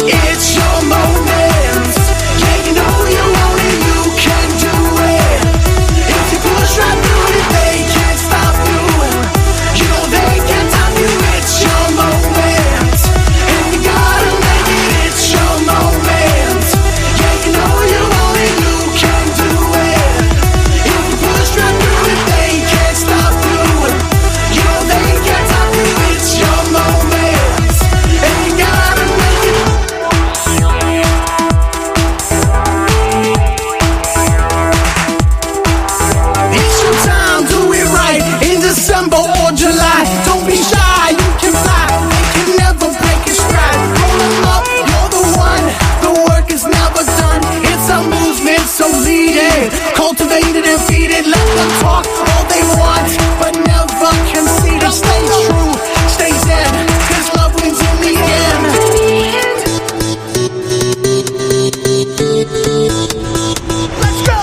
It's your moment. Yeah, you know you want it, you can do it. If you push right through it, they can't stop you. You know they can't stop you. It's your moment, and you gotta make it. It's your moment. Yeah, you know you want it, you can do it. If you push right through it, they can't stop you. You know they can't stop you. It's your moment, and you gotta make it. It's your time, do it right in December or July. Don't be shy, you can fly. They can never break your stride. Roll 'em up, you're the one. The work is never done. It's a movement, so lead it. Cultivate it and feed it. Let them talk all they want, but never concede. Stay true, stay zen, 'cause love wins in the end. Let's go!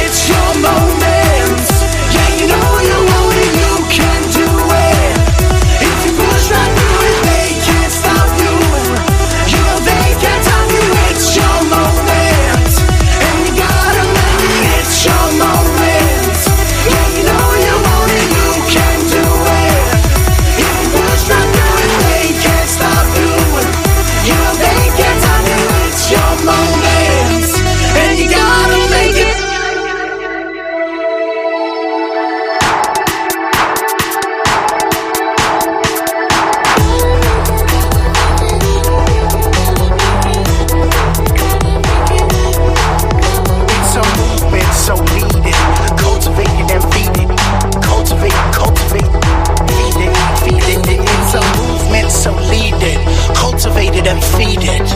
It's your moment. Yeah, you know you want it, you can do it. If you push right through it, they can't stop you. You know they can't stop you. It's your moment, and you gotta make it. It's your moment. Yeah, you know you want it, you can do it. If you push right through it, they can't stop you. You know they can't stop you. It's your moment, and you gotta make it. It's a movement, so lead it. Cultivate it and feed it. Cultivate, feed it, feed it. It's a movement, so lead it. Cultivate it and feed it.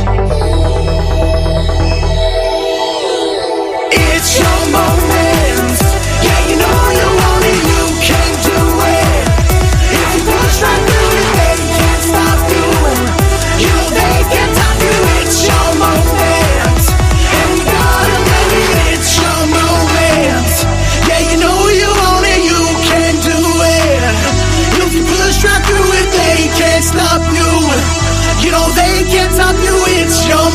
It's your moment. Yeah, you know you want it, you can do it. If you push right through it, they can't stop you. You know they can't stop you. It's your moment, and you gotta make it. It's your moment. Yeah, you know you want it, you can do it. If you push right through it, they can't stop you. You know they can't stop you. It's your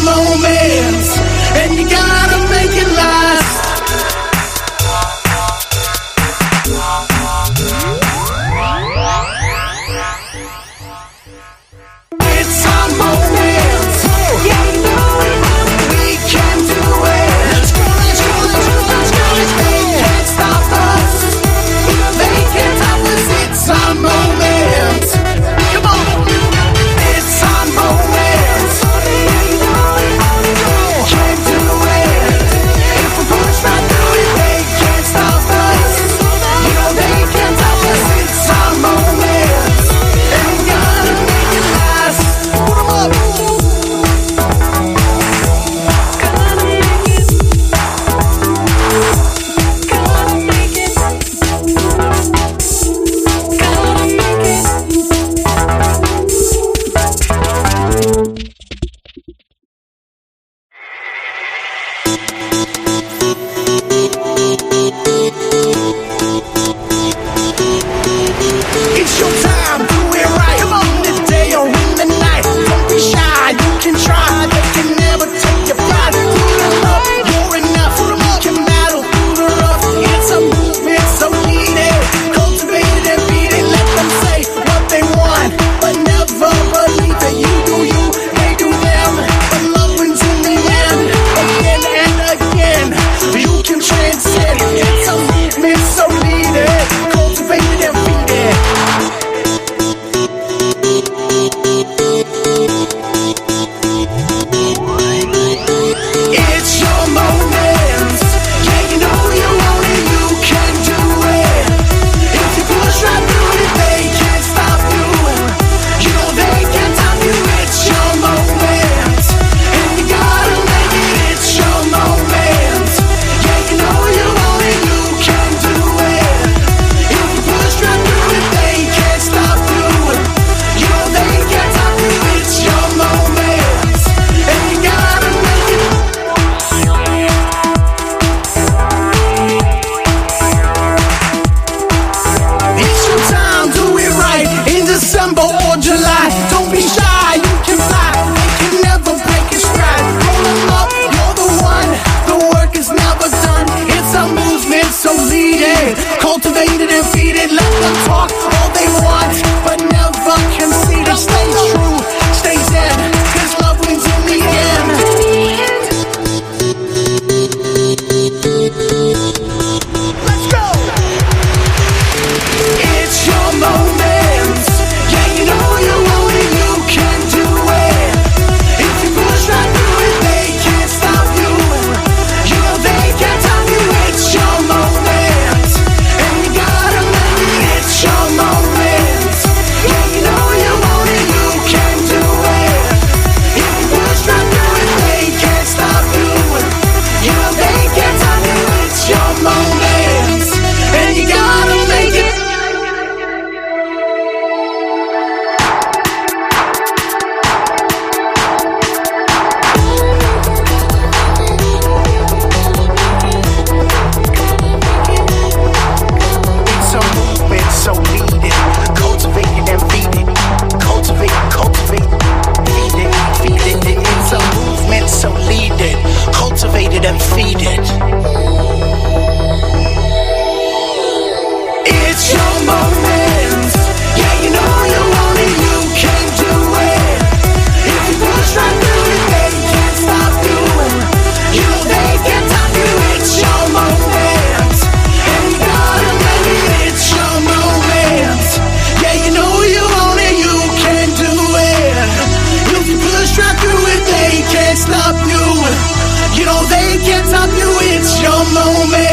lie. Don't be shy, you can fly. They can never break your stride. Roll them up, you're the one. The work is never done. It's a movement, so lead it. Cultivate it and feed it. Let them talk all they want, but never concede it. Stay true, stay zen, 'cause love wins in the end. Let's go! It's your moment. Yeah, you know you want it, you can do it. If you push right through it, they can't stop you. You know they can't stop you. It's your moment, and you gotta make it. It's your moment. Yeah, you know you want it, you can do it. If you push right through it, they can't stop you. You know they can't stop you. It's your moment, and you gotta make it. It's a movement, so lead it. Cultivate it and feed it. Cultivate, feed it, feed it. It's a movement, so lead it. Cultivate it and feed it. It's your moment. Yeah, you know you want it, you can do it. If you push right through it, they can't stop you. You know they can't stop you. It's your moment, and you gotta make it. It's your moment. Yeah, you know you want it, you can do it. If you push right through it, they can't stop you. You know they can't stop you. It's your moment.